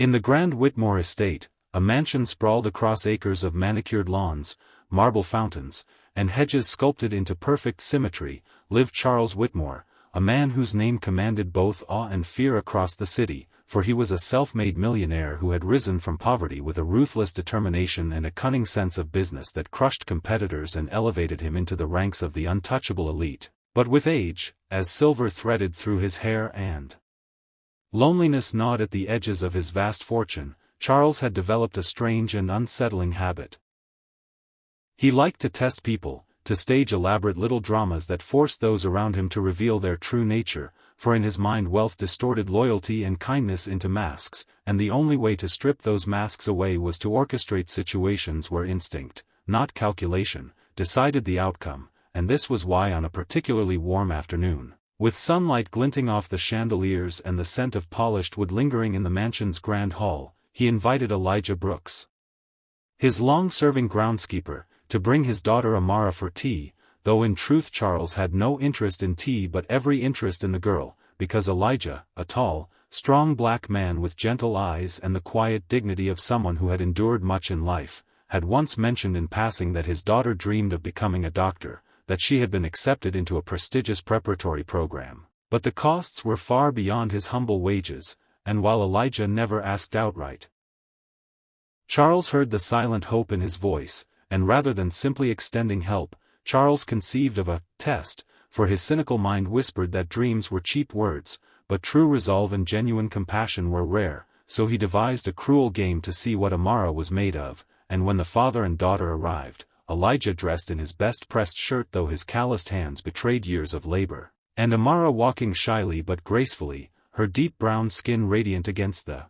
In the Grand Whitmore estate, a mansion sprawled across acres of manicured lawns, marble fountains, and hedges sculpted into perfect symmetry, lived Charles Whitmore, a man whose name commanded both awe and fear across the city, for he was a self-made millionaire who had risen from poverty with a ruthless determination and a cunning sense of business that crushed competitors and elevated him into the ranks of the untouchable elite. But with age, as silver threaded through his hair and loneliness gnawed at the edges of his vast fortune, Charles had developed a strange and unsettling habit. He liked to test people, to stage elaborate little dramas that forced those around him to reveal their true nature, for in his mind wealth distorted loyalty and kindness into masks, and the only way to strip those masks away was to orchestrate situations where instinct, not calculation, decided the outcome, and this was why on a particularly warm afternoon, with sunlight glinting off the chandeliers and the scent of polished wood lingering in the mansion's grand hall, he invited Elijah Brooks, his long-serving groundskeeper, to bring his daughter Amara for tea, though in truth Charles had no interest in tea but every interest in the girl, because Elijah, a tall, strong black man with gentle eyes and the quiet dignity of someone who had endured much in life, had once mentioned in passing that his daughter dreamed of becoming a doctor, that she had been accepted into a prestigious preparatory program, but the costs were far beyond his humble wages, and while Elijah never asked outright, Charles heard the silent hope in his voice, and rather than simply extending help, Charles conceived of a test, for his cynical mind whispered that dreams were cheap words, but true resolve and genuine compassion were rare, so he devised a cruel game to see what Amara was made of, and when the father and daughter arrived, Elijah dressed in his best pressed shirt though his calloused hands betrayed years of labor, and Amara walking shyly but gracefully, her deep brown skin radiant against the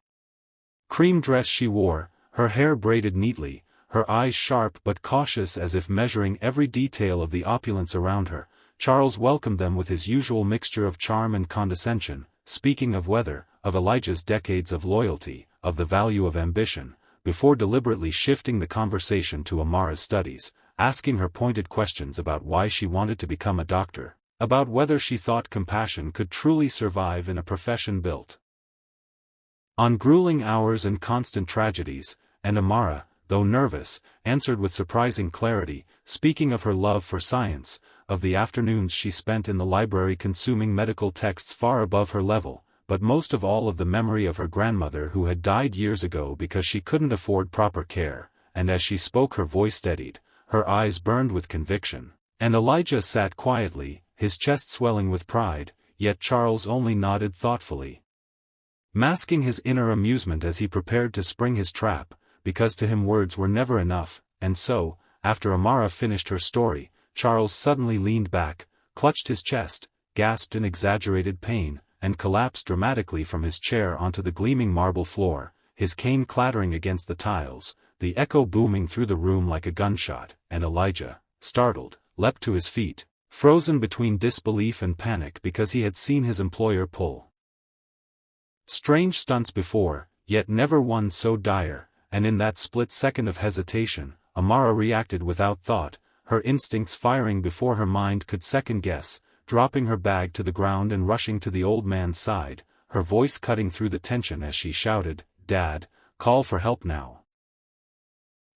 cream dress she wore, her hair braided neatly, her eyes sharp but cautious as if measuring every detail of the opulence around her. Charles welcomed them with his usual mixture of charm and condescension, speaking of weather, of Elijah's decades of loyalty, of the value of ambition, before deliberately shifting the conversation to Amara's studies, asking her pointed questions about why she wanted to become a doctor, about whether she thought compassion could truly survive in a profession built on grueling hours and constant tragedies, and Amara, though nervous, answered with surprising clarity, speaking of her love for science, of the afternoons she spent in the library consuming medical texts far above her level, but most of all of the memory of her grandmother who had died years ago because she couldn't afford proper care, and as she spoke her voice steadied, her eyes burned with conviction, and Elijah sat quietly, his chest swelling with pride, yet Charles only nodded thoughtfully, masking his inner amusement as he prepared to spring his trap, because to him words were never enough, and so, after Amara finished her story, Charles suddenly leaned back, clutched his chest, gasped in exaggerated pain, and collapsed dramatically from his chair onto the gleaming marble floor, his cane clattering against the tiles, the echo booming through the room like a gunshot, and Elijah, startled, leapt to his feet, frozen between disbelief and panic because he had seen his employer pull strange stunts before, yet never one so dire, and in that split second of hesitation, Amara reacted without thought, her instincts firing before her mind could second-guess, dropping her bag to the ground and rushing to the old man's side, her voice cutting through the tension as she shouted, "Dad, call for help now,"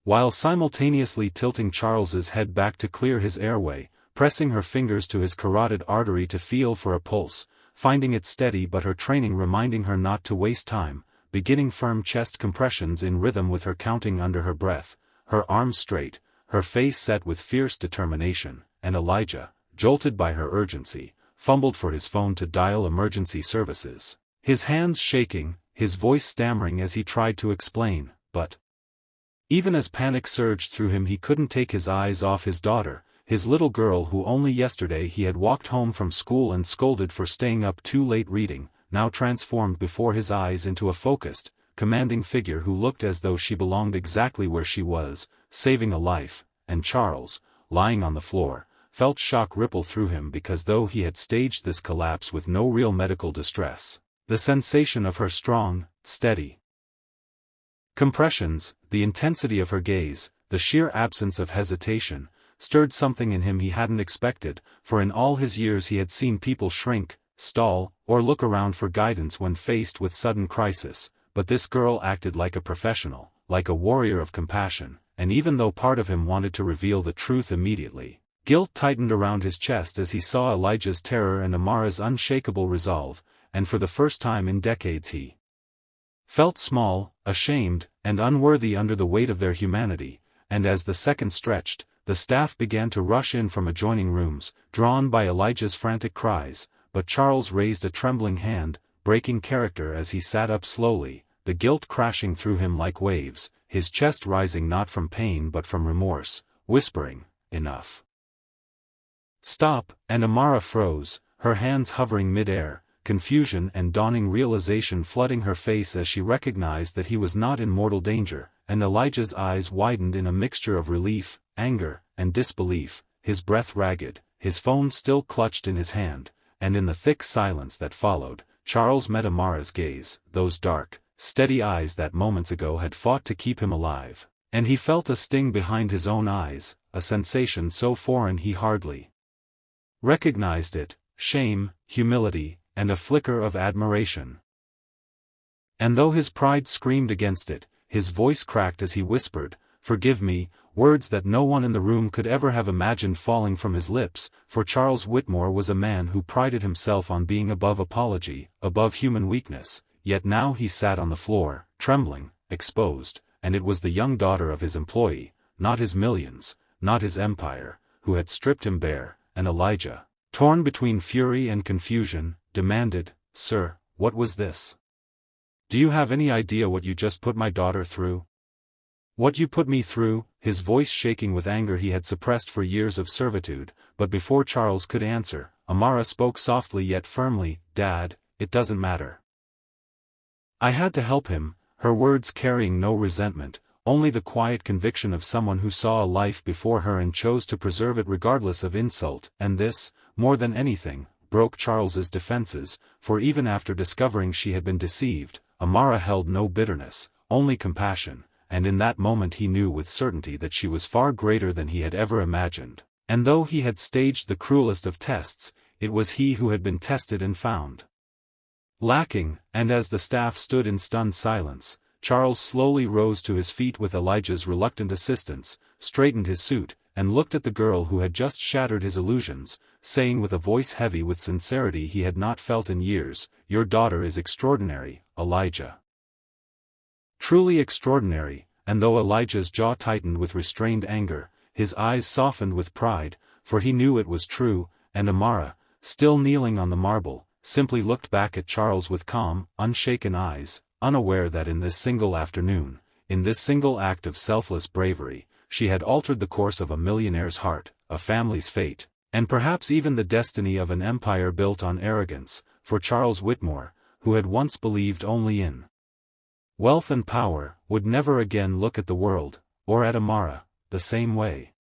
while simultaneously tilting Charles's head back to clear his airway, pressing her fingers to his carotid artery to feel for a pulse, finding it steady but her training reminding her not to waste time, beginning firm chest compressions in rhythm with her counting under her breath, her arms straight, her face set with fierce determination, and Elijah, jolted by her urgency, fumbled for his phone to dial emergency services, his hands shaking, his voice stammering as he tried to explain, but even as panic surged through him he couldn't take his eyes off his daughter, his little girl who only yesterday he had walked home from school and scolded for staying up too late reading, now transformed before his eyes into a focused, commanding figure who looked as though she belonged exactly where she was, saving a life, and Charles, lying on the floor, felt shock ripple through him because though he had staged this collapse with no real medical distress, the sensation of her strong, steady compressions, the intensity of her gaze, the sheer absence of hesitation, stirred something in him he hadn't expected, for in all his years he had seen people shrink, stall, or look around for guidance when faced with sudden crisis, but this girl acted like a professional, like a warrior of compassion, and even though part of him wanted to reveal the truth immediately, guilt tightened around his chest as he saw Elijah's terror and Amara's unshakable resolve, and for the first time in decades he felt small, ashamed, and unworthy under the weight of their humanity, and as the seconds stretched, the staff began to rush in from adjoining rooms, drawn by Elijah's frantic cries, but Charles raised a trembling hand, breaking character as he sat up slowly, the guilt crashing through him like waves, his chest rising not from pain but from remorse, whispering, "Enough. Stop," and Amara froze, her hands hovering mid-air, confusion and dawning realization flooding her face as she recognized that he was not in mortal danger, and Elijah's eyes widened in a mixture of relief, anger, and disbelief, his breath ragged, his phone still clutched in his hand, and in the thick silence that followed, Charles met Amara's gaze, those dark, steady eyes that moments ago had fought to keep him alive, and he felt a sting behind his own eyes, a sensation so foreign he hardly recognized it, shame, humility, and a flicker of admiration. And though his pride screamed against it, his voice cracked as he whispered, "Forgive me," words that no one in the room could ever have imagined falling from his lips, for Charles Whitmore was a man who prided himself on being above apology, above human weakness, yet now he sat on the floor, trembling, exposed, and it was the young daughter of his employee, not his millions, not his empire, who had stripped him bare, and Elijah, torn between fury and confusion, demanded, "Sir, what was this? Do you have any idea what you just put my daughter through? What you put me through?" His voice shaking with anger he had suppressed for years of servitude, but before Charles could answer, Amara spoke softly yet firmly, "Dad, it doesn't matter. I had to help him," her words carrying no resentment, only the quiet conviction of someone who saw a life before her and chose to preserve it regardless of insult, and this, more than anything, broke Charles's defenses, for even after discovering she had been deceived, Amara held no bitterness, only compassion, and in that moment he knew with certainty that she was far greater than he had ever imagined, and though he had staged the cruelest of tests, it was he who had been tested and found lacking, and as the staff stood in stunned silence, Charles slowly rose to his feet with Elijah's reluctant assistance, straightened his suit, and looked at the girl who had just shattered his illusions, saying with a voice heavy with sincerity he had not felt in years, "Your daughter is extraordinary, Elijah. Truly extraordinary," and though Elijah's jaw tightened with restrained anger, his eyes softened with pride, for he knew it was true, and Amara, still kneeling on the marble, simply looked back at Charles with calm, unshaken eyes, unaware that in this single afternoon, in this single act of selfless bravery, she had altered the course of a millionaire's heart, a family's fate, and perhaps even the destiny of an empire built on arrogance, for Charles Whitmore, who had once believed only in wealth and power, would never again look at the world, or at Amara, the same way.